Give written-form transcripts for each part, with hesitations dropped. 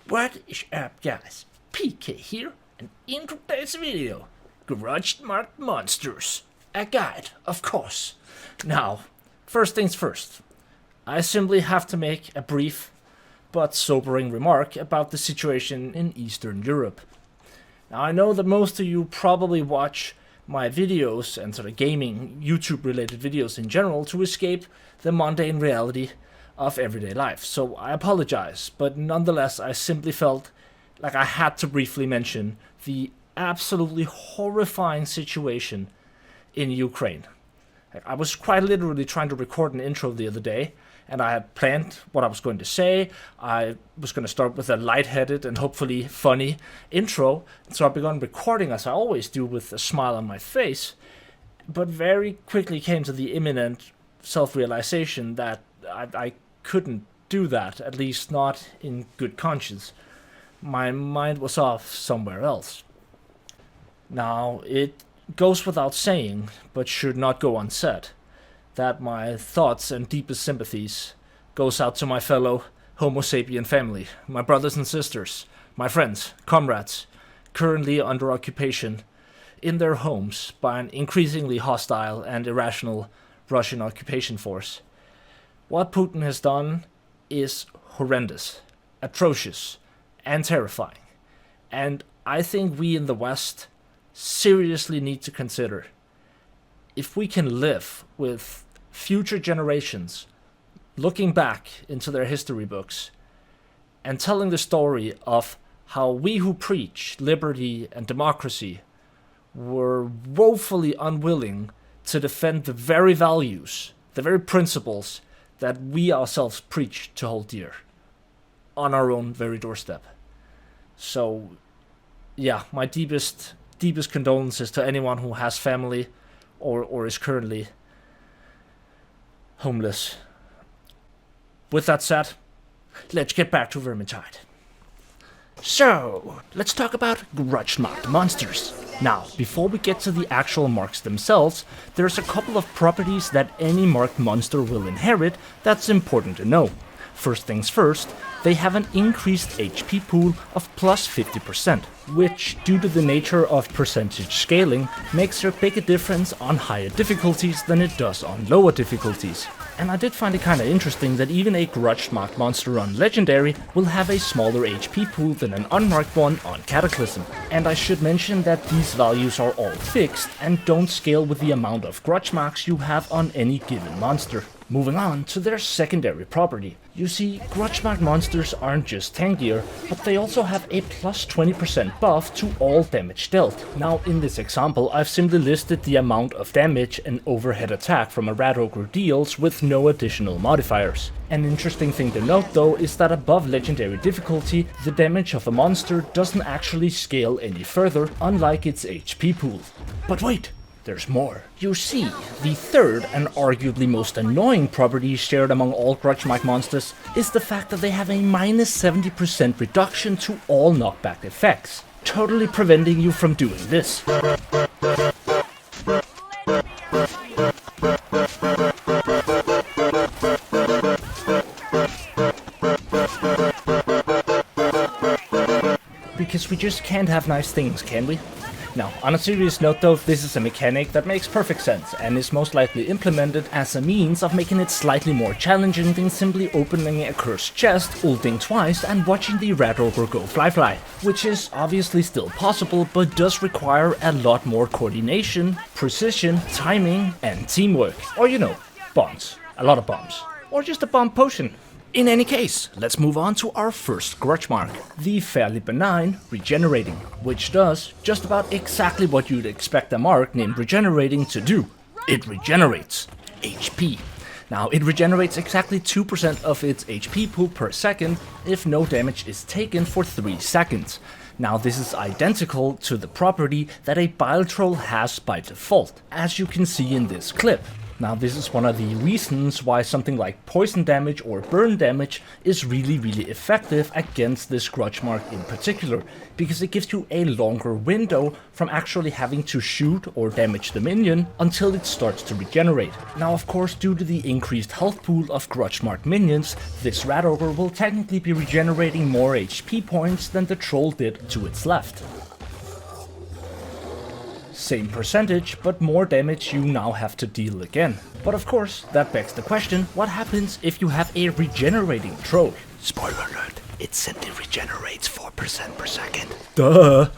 What is up, guys? PK here, and in today's video, Grudge marked monsters. A guide, of course. Now, first things first. I simply have to make a brief but sobering remark about the situation in Eastern Europe. Now, I know that most of you probably watch my videos and sort of gaming, YouTube-related videos in general to escape the mundane reality of everyday life. So I apologize, but nonetheless, I simply felt like I had to briefly mention the absolutely horrifying situation in Ukraine. I was quite literally trying to record an intro the other day, and I had planned what I was going to say. I was going to start with a lightheaded and hopefully funny intro, so I began recording as I always do with a smile on my face, but very quickly came to the imminent self-realization that I couldn't do that, at least not in good conscience. My mind was off somewhere else. Now, it goes without saying, but should not go unsaid, that my thoughts and deepest sympathies goes out to my fellow Homo sapien family, my brothers and sisters, my friends, comrades, currently under occupation in their homes by an increasingly hostile and irrational Russian occupation force. What Putin has done is horrendous, atrocious, and terrifying. And I think we in the West seriously need to consider if we can live with future generations looking back into their history books and telling the story of how we who preach liberty and democracy were woefully unwilling to defend the very values, the very principles that we ourselves preach to hold dear on our own very doorstep. So, yeah, my deepest condolences to anyone who has family or is currently homeless. With that said, let's get back to Vermintide. So, let's talk about grudge marked monsters. Now, before we get to the actual marks themselves, there's a couple of properties that any marked monster will inherit that's important to know. First things first, they have an increased HP pool of plus 50%, which, due to the nature of percentage scaling, makes a bigger difference on higher difficulties than it does on lower difficulties. And I did find it kinda interesting that even a grudge-marked monster on Legendary will have a smaller HP pool than an unmarked one on Cataclysm. And I should mention that these values are all fixed and don't scale with the amount of grudge marks you have on any given monster. Moving on to their secondary property. You see, grudge-marked monsters aren't just tankier, but they also have a plus 20% buff to all damage dealt. Now, in this example, I've simply listed the amount of damage an overhead attack from a Rat Ogre deals with no additional modifiers. An interesting thing to note though is that above legendary difficulty, the damage of a monster doesn't actually scale any further, unlike its HP pool. But wait! There's more. You see, the third and arguably most annoying property shared among all grudge-marked monsters is the fact that they have a minus 70% reduction to all knockback effects, totally preventing you from doing this. Because we just can't have nice things, can we? Now, on a serious note though, this is a mechanic that makes perfect sense and is most likely implemented as a means of making it slightly more challenging than simply opening a cursed chest, ulting twice and watching the Rat Ogre go fly, which is obviously still possible but does require a lot more coordination, precision, timing, and teamwork. Or you know, bombs. A lot of bombs. Or just a bomb potion. In any case, let's move on to our first grudge mark, the fairly benign Regenerating, which does just about exactly what you'd expect a mark named Regenerating to do. It regenerates HP. Now, it regenerates exactly 2% of its HP pool per second if no damage is taken for 3 seconds. Now, this is identical to the property that a Bile Troll has by default, as you can see in this clip. Now this is one of the reasons why something like poison damage or burn damage is really effective against this grudge mark in particular, because it gives you a longer window from actually having to shoot or damage the minion until it starts to regenerate. Now of course, due to the increased health pool of grudge mark minions, this rat ogre will technically be regenerating more HP points than the troll did to its left. Same percentage, but more damage you now have to deal again. But of course, that begs the question, what happens if you have a regenerating troll? Spoiler alert, it simply regenerates 4% per second. Duh!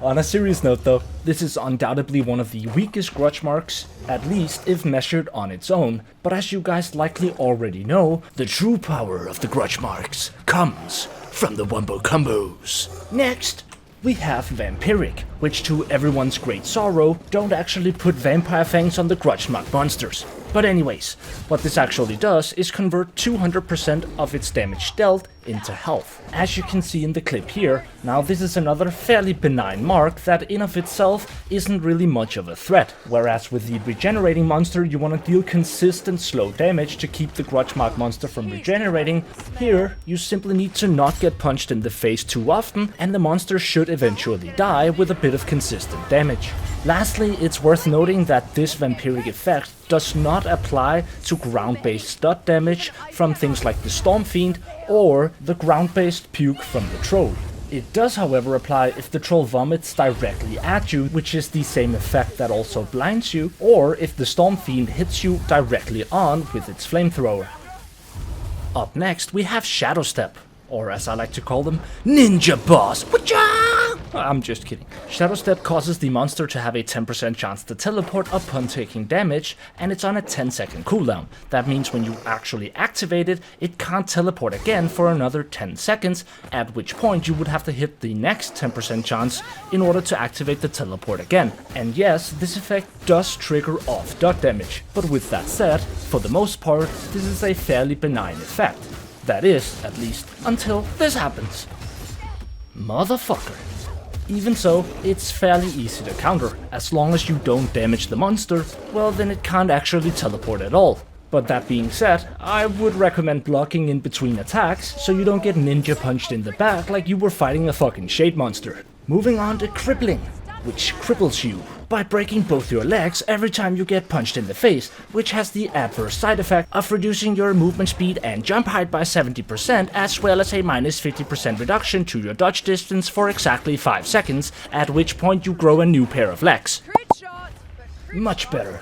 On a serious note though, this is undoubtedly one of the weakest grudge marks, at least if measured on its own. But as you guys likely already know, the true power of the grudge marks comes from the wumbo combos. Next, we have Vampiric, which to everyone's great sorrow, don't actually put vampire fangs on the grudge mark monsters. But anyways, what this actually does is convert 200% of its damage dealt into health. As you can see in the clip here, now this is another fairly benign mark that in of itself isn't really much of a threat, whereas with the regenerating monster you want to deal consistent slow damage to keep the grudge mark monster from regenerating. Here, you simply need to not get punched in the face too often and the monster should eventually die with a bit of consistent damage. Lastly, it's worth noting that this vampiric effect does not apply to ground-based stud damage from things like the Storm Fiend or the ground-based puke from the troll. It does however apply if the troll vomits directly at you, which is the same effect that also blinds you, or if the Storm Fiend hits you directly on with its flamethrower. Up next we have Shadow Step, or as I like to call them, Ninja Boss. I'm just kidding. Shadow Step causes the monster to have a 10% chance to teleport upon taking damage, and it's on a 10-second cooldown. That means when you actually activate it, it can't teleport again for another 10 seconds, at which point you would have to hit the next 10% chance in order to activate the teleport again. And yes, this effect does trigger off dot damage, but with that said, for the most part, this is a fairly benign effect. That is, at least, until this happens. Motherfucker. Even so, it's fairly easy to counter. As long as you don't damage the monster, well then it can't actually teleport at all. But that being said, I would recommend blocking in between attacks so you don't get ninja punched in the back like you were fighting a fucking shade monster. Moving on to Crippling, which cripples you by breaking both your legs every time you get punched in the face, which has the adverse side effect of reducing your movement speed and jump height by 70%, as well as a minus 50% reduction to your dodge distance for exactly 5 seconds, at which point you grow a new pair of legs. Much better.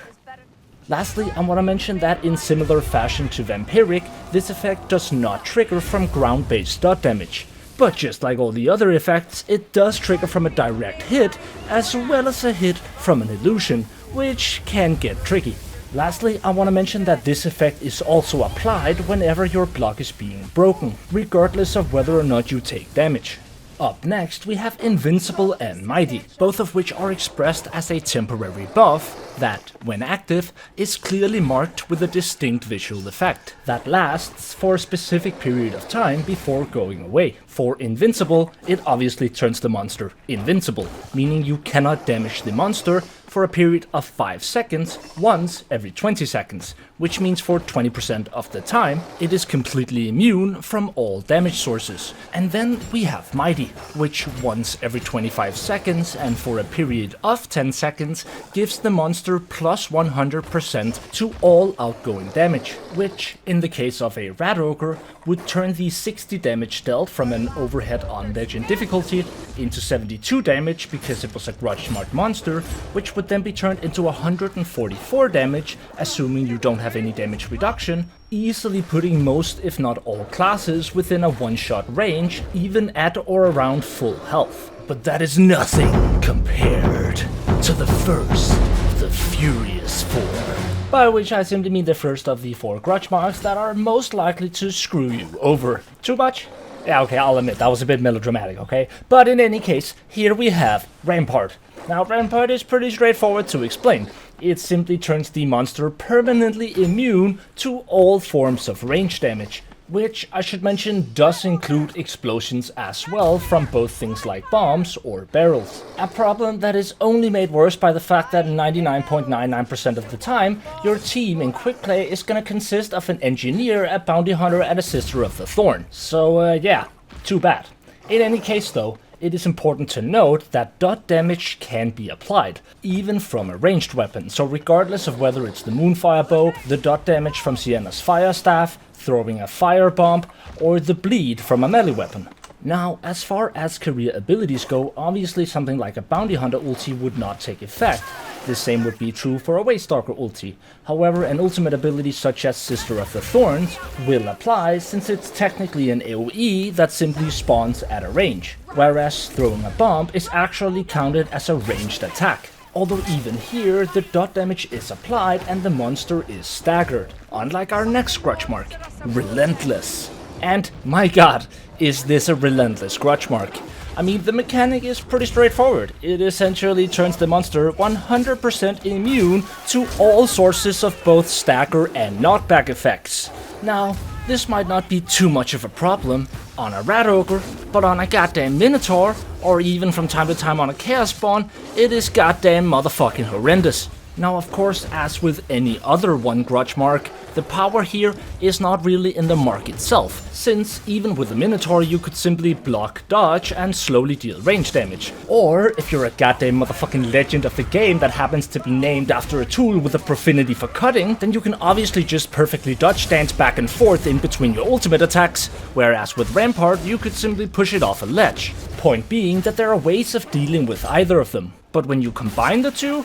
Lastly, I want to mention that in similar fashion to Vampiric, this effect does not trigger from ground-based dot damage. But just like all the other effects, it does trigger from a direct hit, as well as a hit from an illusion, which can get tricky. Lastly, I want to mention that this effect is also applied whenever your block is being broken, regardless of whether or not you take damage. Up next, we have Invincible and Mighty, both of which are expressed as a temporary buff that, when active, is clearly marked with a distinct visual effect that lasts for a specific period of time before going away. For Invincible, it obviously turns the monster invincible, meaning you cannot damage the monster for a period of 5 seconds once every 20 seconds, which means for 20% of the time, it is completely immune from all damage sources. And then we have Mighty, which once every 25 seconds and for a period of 10 seconds gives the monster plus 100% to all outgoing damage, which, in the case of a Rat Ogre, would turn the 60 damage dealt from an overhead on legend difficulty into 72 damage because it was a grudge marked monster, which would then be turned into 144 damage, assuming you don't have any damage reduction, easily putting most if not all classes within a one-shot range, even at or around full health. But that is nothing compared to the first of the Furious Four. By which I simply mean the first of the 4 grudge marks that are most likely to screw you over. Too much? Yeah, okay, I'll admit, that was a bit melodramatic, okay? But in any case, here we have Rampart. Now, Rampart is pretty straightforward to explain. It simply turns the monster permanently immune to all forms of range damage, which I should mention does include explosions as well from both things like bombs or barrels. A problem that is only made worse by the fact that 99.99% of the time, your team in quick play is gonna consist of an engineer, a bounty hunter, and a sister of the thorn. So yeah, too bad. In any case though, it is important to note that dot damage can be applied, even from a ranged weapon, so regardless of whether it's the Moonfire Bow, the dot damage from Sienna's Fire Staff, throwing a fire bomb, or the bleed from a melee weapon. Now, as far as career abilities go, obviously something like a Bounty Hunter ulti would not take effect. The same would be true for a Waystalker ulti. However, an ultimate ability such as Sister of the Thorns will apply, since it's technically an AoE that simply spawns at a range, whereas throwing a bomb is actually counted as a ranged attack. Although even here, the dot damage is applied and the monster is staggered, unlike our next Grudge mark, Relentless. And my god, is this a relentless Grudge mark? I mean, the mechanic is pretty straightforward. It essentially turns the monster 100% immune to all sources of both stagger and knockback effects. Now, this might not be too much of a problem on a Rat Ogre, but on a goddamn Minotaur, or even from time to time on a Chaos Spawn, it is goddamn motherfucking horrendous. Now, of course, as with any other one Grudge mark, the power here is not really in the mark itself, since even with the Minotaur you could simply block, dodge, and slowly deal range damage. Or, if you're a goddamn motherfucking legend of the game that happens to be named after a tool with a profinity for cutting, then you can obviously just perfectly dodge dance back and forth in between your ultimate attacks, whereas with Rampart you could simply push it off a ledge. Point being that there are ways of dealing with either of them, but when you combine the two,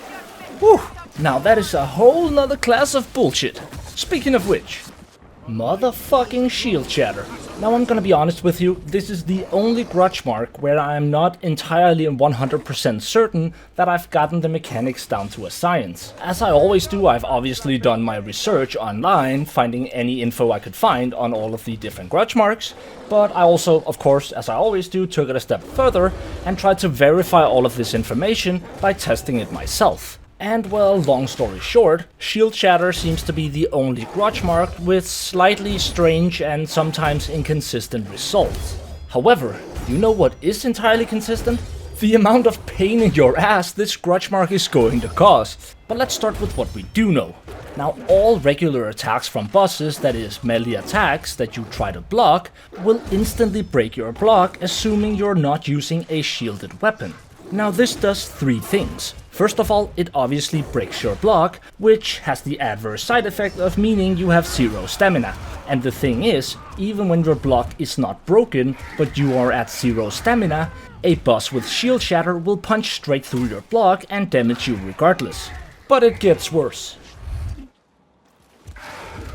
whew, now that is a whole nother class of bullshit. Speaking of which, motherfucking shield chatter. Now I'm gonna be honest with you, this is the only Grudge mark where I am not entirely and 100% certain that I've gotten the mechanics down to a science. As I always do, I've obviously done my research online, finding any info I could find on all of the different Grudge marks, but I also, of course, as I always do, took it a step further and tried to verify all of this information by testing it myself. And well, long story short, shield shatter seems to be the only Grudge mark with slightly strange and sometimes inconsistent results. However, you know what is entirely consistent? The amount of pain in your ass this Grudge mark is going to cause. But let's start with what we do know. Now, all regular attacks from bosses, that is melee attacks that you try to block, will instantly break your block, assuming you're not using a shielded weapon. Now this does three things. First of all, it obviously breaks your block, which has the adverse side effect of meaning you have 0 stamina. And the thing is, even when your block is not broken, but you are at 0 stamina, a boss with shield shatter will punch straight through your block and damage you regardless. But it gets worse.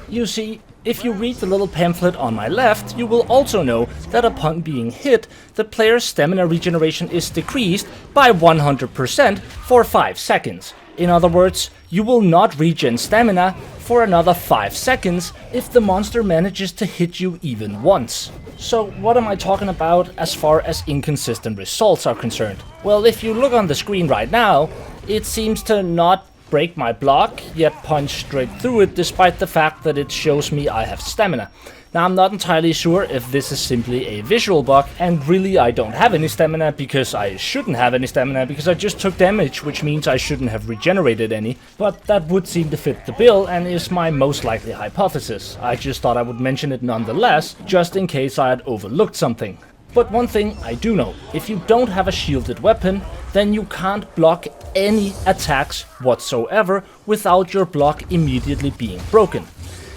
You see, if you read the little pamphlet on my left, you will also know that upon being hit, the player's stamina regeneration is decreased by 100% for 5 seconds. In other words, you will not regen stamina for another 5 seconds if the monster manages to hit you even once. So what am I talking about as far as inconsistent results are concerned? Well, if you look on the screen right now, it seems to not break my block, yet punch straight through it despite the fact that it shows me I have stamina. Now I'm not entirely sure if this is simply a visual bug, and really I don't have any stamina because I shouldn't have any stamina because I just took damage, which means I shouldn't have regenerated any, but that would seem to fit the bill and is my most likely hypothesis. I just thought I would mention it nonetheless, just in case I had overlooked something. But one thing I do know, if you don't have a shielded weapon, then you can't block any attacks whatsoever without your block immediately being broken.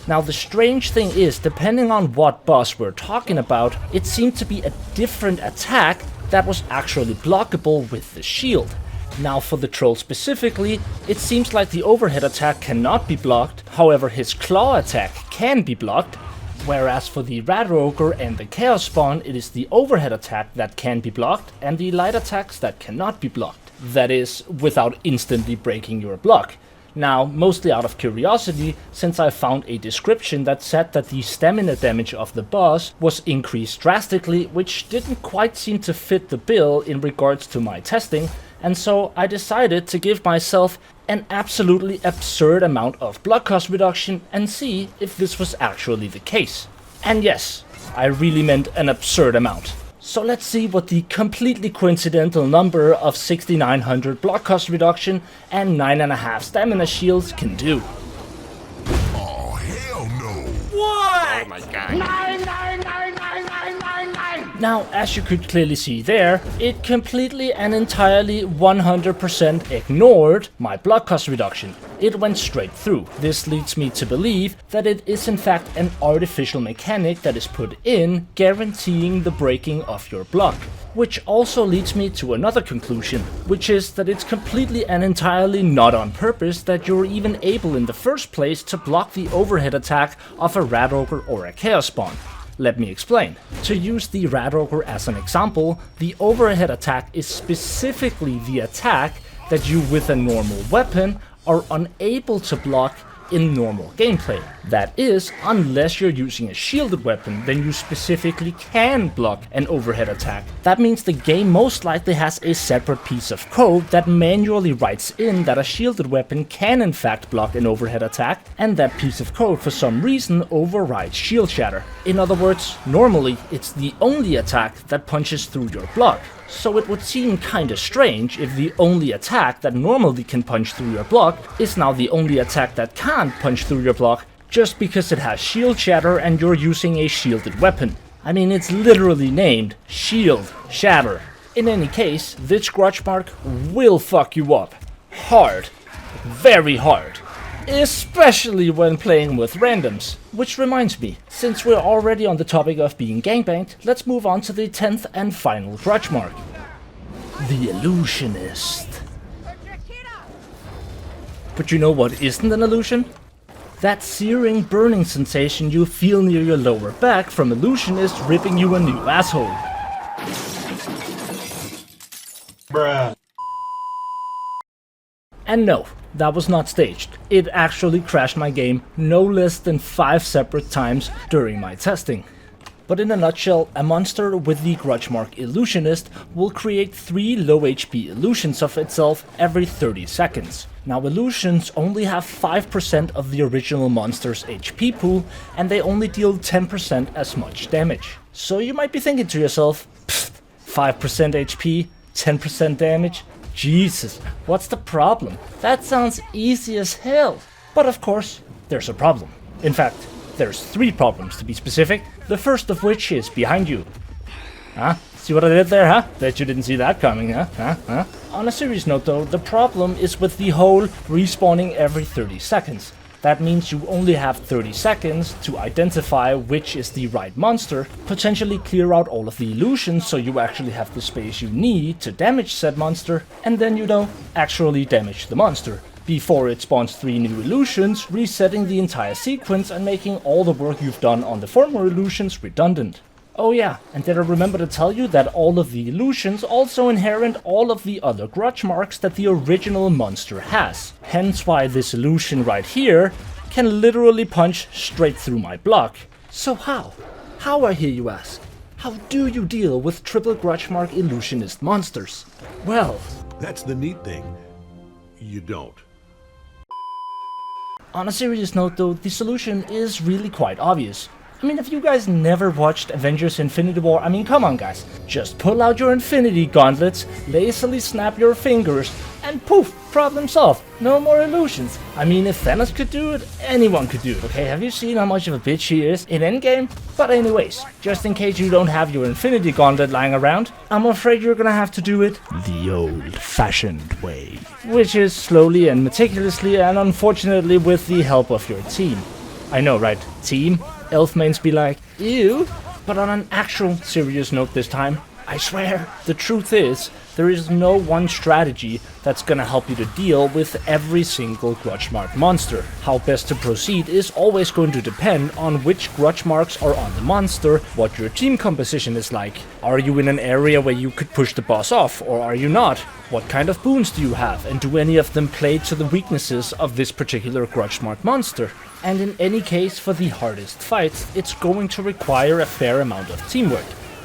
Now the strange thing is, depending on what boss we're talking about, it seemed to be a different attack that was actually blockable with the shield. Now for the troll specifically, it seems like the overhead attack cannot be blocked, however his claw attack can be blocked. Whereas for the Rat Ogre and the Chaos Spawn, it is the overhead attack that can be blocked and the light attacks that cannot be blocked. That is, without instantly breaking your block. Now, mostly out of curiosity, since I found a description that said that the stamina damage of the boss was increased drastically, which didn't quite seem to fit the bill in regards to my testing, and so I decided to give myself an absolutely absurd amount of block cost reduction and see if this was actually the case. And yes, I really meant an absurd amount. So let's see what the completely coincidental number of 6900 block cost reduction and 9.5 stamina shields can do. Oh, hell no! What? Oh my god. 9. Now, as you could clearly see there, it completely and entirely 100% ignored my block cost reduction. It went straight through. This leads me to believe that it is in fact an artificial mechanic that is put in, guaranteeing the breaking of your block. Which also leads me to another conclusion, which is that it's completely and entirely not on purpose that you're even able in the first place to block the overhead attack of a Rat Ogre or a Chaos Spawn. Let me explain. To use the Rat Ogre as an example, the overhead attack is specifically the attack that you with a normal weapon are unable to block in normal gameplay. That is, unless you're using a shielded weapon, then you specifically can block an overhead attack. That means the game most likely has a separate piece of code that manually writes in that a shielded weapon can in fact block an overhead attack, and that piece of code for some reason overrides shield shatter. In other words, normally it's the only attack that punches through your block. So it would seem kinda strange if the only attack that normally can punch through your block is now the only attack that can't punch through your block just because it has shield shatter and you're using a shielded weapon. I mean, it's literally named Shield Shatter. In any case, this grudge mark will fuck you up. Hard. Very hard. Especially when playing with randoms. Which reminds me, since we're already on the topic of being gangbanged, let's move on to the 10th and final grudge mark. The Illusionist. But you know what isn't an illusion? That searing burning sensation you feel near your lower back from Illusionist ripping you a new asshole. Bruh. And no, that was not staged. It actually crashed my game no less than 5 separate times during my testing. But in a nutshell, a monster with the grudge mark Illusionist will create 3 low HP illusions of itself every 30 seconds. Now illusions only have 5% of the original monster's HP pool, and they only deal 10% as much damage. So you might be thinking to yourself, 5% HP, 10% damage? Jesus, what's the problem? That sounds easy as hell. But of course, there's a problem. In fact, there's 3 problems to be specific, the first of which is behind you. Huh? See what I did there, huh? Bet you didn't see that coming, huh? On a serious note though, the problem is with the whole respawning every 30 seconds. That means you only have 30 seconds to identify which is the right monster, potentially clear out all of the illusions so you actually have the space you need to damage said monster, and then actually damage the monster, before it spawns 3 new illusions, resetting the entire sequence and making all the work you've done on the former illusions redundant. Oh yeah, and did I remember to tell you that all of the illusions also inherit all of the other grudge marks that the original monster has. Hence why this illusion right here can literally punch straight through my block. So how? How, I hear you ask? How do you deal with triple grudge mark illusionist monsters? Well, That's the neat thing. You don't. on a serious note though, the solution is really quite obvious. I mean, if you guys never watched Avengers Infinity War, I mean, come on guys. Just pull out your Infinity Gauntlets, lazily snap your fingers, and poof, problem solved. No more illusions. I mean, if Thanos could do it, anyone could do it, okay? Have you seen how much of a bitch he is in Endgame? But anyways, just in case you don't have your Infinity Gauntlet lying around, I'm afraid you're gonna have to do it the old-fashioned way. Which is slowly and meticulously, and unfortunately with the help of your team. I know, right? Team? Elf mains be like, ew. But on an actual serious note this time, I swear, the truth is, there is no one strategy that's gonna help you to deal with every single grudge mark monster. How best to proceed is always going to depend on which grudge marks are on the monster, what your team composition is like. Are you in an area where you could push the boss off, or are you not? What kind of boons do you have, and do any of them play to the weaknesses of this particular grudge mark monster? And in any case, for the hardest fights, it's going to require a fair amount of teamwork.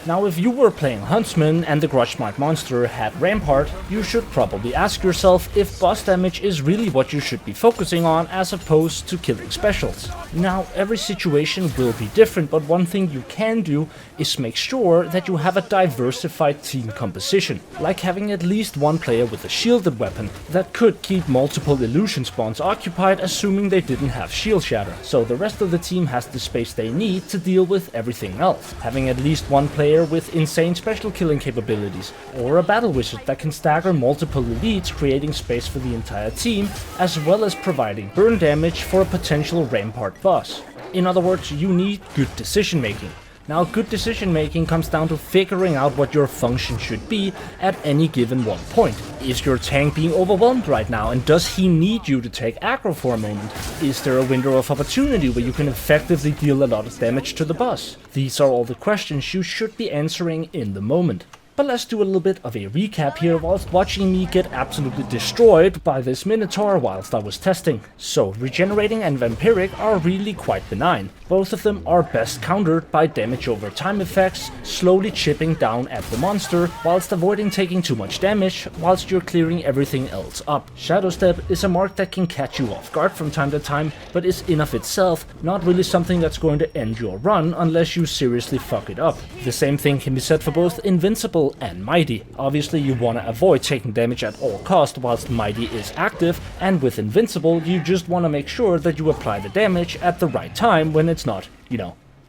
Now if you were playing Huntsman and the Grudge Mark monster had Rampart, you should probably ask yourself if boss damage is really what you should be focusing on as opposed to killing specials. Now every situation will be different, but one thing you can do is make sure that you have a diversified team composition, like having at least one player with a shielded weapon that could keep multiple illusion spawns occupied, assuming they didn't have shield shatter, so the rest of the team has the space they need to deal with everything else. Having at least one player with insane special killing capabilities, or a battle wizard that can stagger multiple elites, creating space for the entire team, as well as providing burn damage for a potential Rampart boss. In other words, you need good decision making. Now, good decision making comes down to figuring out what your function should be at any given one point. Is your tank being overwhelmed right now, and does he need you to take aggro for a moment? Is there a window of opportunity where you can effectively deal a lot of damage to the boss? These are all the questions you should be answering in the moment. But let's do a little bit of a recap here whilst watching me get absolutely destroyed by this Minotaur whilst I was testing. So, regenerating and vampiric are really quite benign. Both of them are best countered by damage over time effects, slowly chipping down at the monster whilst avoiding taking too much damage whilst you're clearing everything else up. Shadow Step is a mark that can catch you off guard from time to time, but is in of itself not really something that's going to end your run unless you seriously fuck it up. The same thing can be said for both Invincible and Mighty. Obviously you want to avoid taking damage at all cost whilst Mighty is active, and with Invincible you just want to make sure that you apply the damage at the right time when it's not,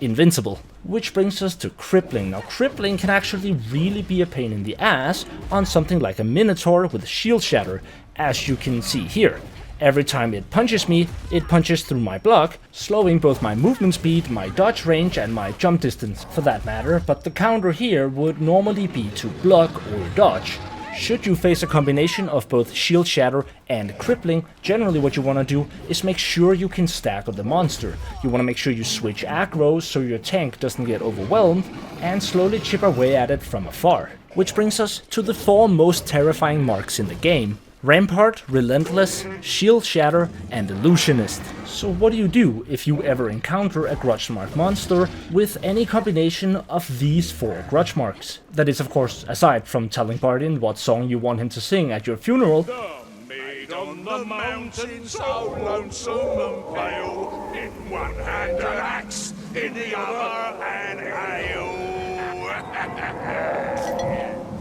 invincible. Which brings us to crippling. Now crippling can actually really be a pain in the ass on something like a Minotaur with shield shatter, as you can see here. Every time it punches me, it punches through my block, slowing both my movement speed, my dodge range, and my jump distance for that matter, but the counter here would normally be to block or dodge. Should you face a combination of both shield shatter and crippling, generally what you want to do is make sure you can stagger the monster. You want to make sure you switch aggro so your tank doesn't get overwhelmed, and slowly chip away at it from afar. Which brings us to the 4 most terrifying marks in the game: Rampart, Relentless, Shield Shatter, and Illusionist. So what do you do if you ever encounter a Grudge Mark monster with any combination of these 4 Grudge Marks? That is, of course, aside from telling Bardin what song you want him to sing at your funeral. The maid on the mountain, so lonesome and pale, in one hand an axe, in the other an ale.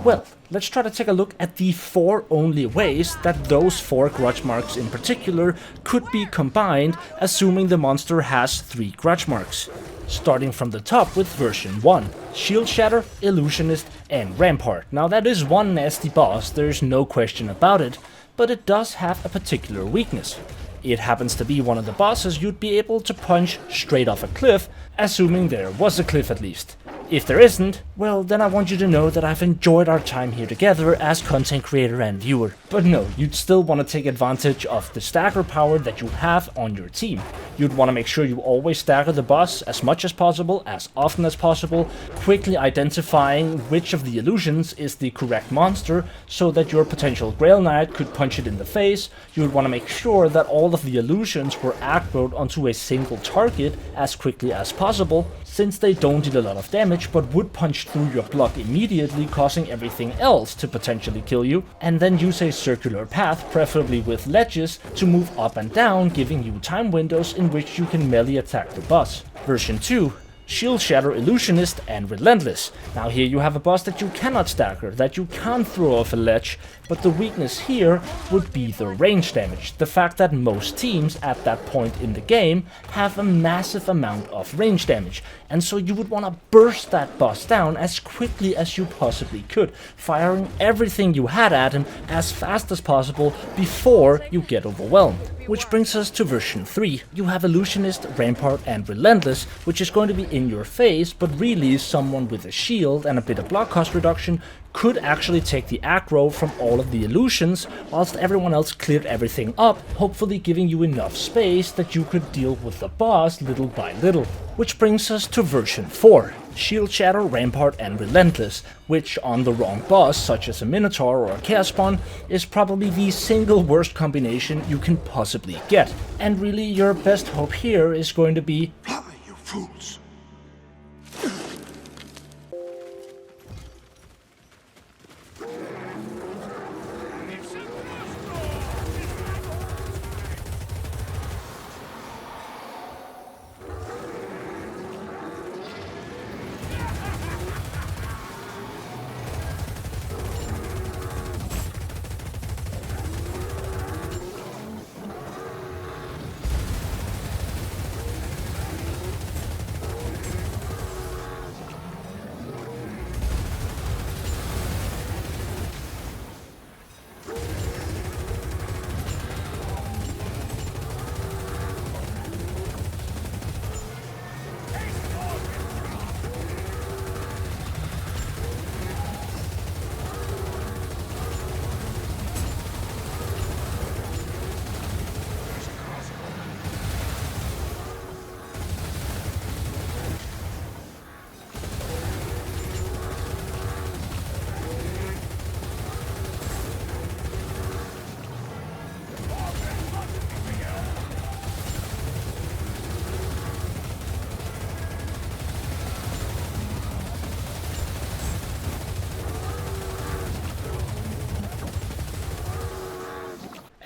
Well, let's try to take a look at the 4 only ways that those 4 Grudge Marks in particular could be combined, assuming the monster has 3 Grudge Marks. Starting from the top with version 1, Shield Shatter, Illusionist, and Rampart. Now that is one nasty boss, there's no question about it, but it does have a particular weakness. It happens to be one of the bosses you'd be able to punch straight off a cliff, assuming there was a cliff at least. If there isn't, well then I want you to know that I've enjoyed our time here together as content creator and viewer. But no, you'd still want to take advantage of the stagger power that you have on your team. You'd want to make sure you always stagger the boss as much as possible, as often as possible, quickly identifying which of the illusions is the correct monster so that your potential Grail Knight could punch it in the face. You would want to make sure that all of the illusions were aggroed onto a single target as quickly as possible, since they don't deal a lot of damage but would punch through your block immediately, causing everything else to potentially kill you, and then use a circular path, preferably with ledges, to move up and down, giving you time windows in which you can melee attack the boss. Version 2, Shield Shatter, Illusionist, and Relentless. Now here you have a boss that you cannot stagger, that you can't throw off a ledge, but the weakness here would be the range damage. The fact that most teams at that point in the game have a massive amount of range damage, and so you would want to burst that boss down as quickly as you possibly could, firing everything you had at him as fast as possible before you get overwhelmed. Which brings us to version 3. You have Illusionist, Rampart, and Relentless, which is going to be in your face, but really someone with a shield and a bit of block cost reduction could actually take the aggro from all of the illusions, whilst everyone else cleared everything up, hopefully giving you enough space that you could deal with the boss little by little. Which brings us to version 4. Shield Shatter, Rampart, and Relentless, which on the wrong boss, such as a Minotaur or a Chaos Spawn, is probably the single worst combination you can possibly get. And really your best hope here is going to be Fly, you fools!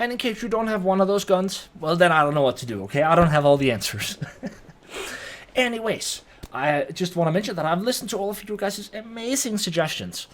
And in case you don't have one of those guns, well then I don't know what to do, okay? I don't have all the answers. Anyways, I just want to mention that I've listened to all of you guys' amazing suggestions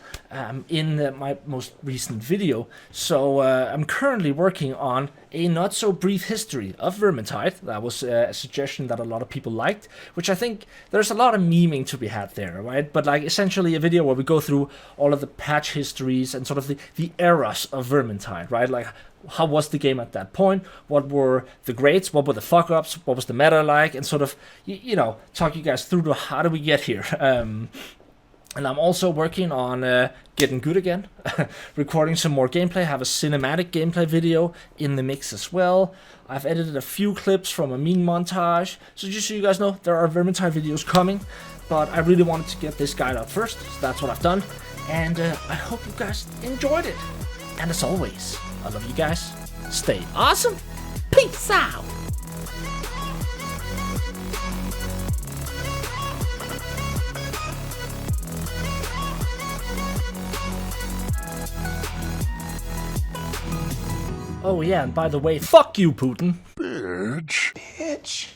in my most recent video. So I'm currently working on a not-so-brief history of Vermintide. That was a suggestion that a lot of people liked, which I think there's a lot of memeing to be had there, right? But like essentially a video where we go through all of the patch histories and sort of the eras of Vermintide, right? Like, how was the game at that point? What were the grades? What were the fuck-ups? What was the meta like? And sort of, you know, talk you guys through to how do we get here. And I'm also working on getting good again, recording some more gameplay. I have a cinematic gameplay video in the mix as well. I've edited a few clips from a meme montage. So just so you guys know, there are Vermintide videos coming. But I really wanted to get this guide out first, so that's what I've done. And I hope you guys enjoyed it. And as always, I love you guys. Stay awesome. Peace out. Oh yeah, and by the way, fuck you, Putin. Bitch. Bitch.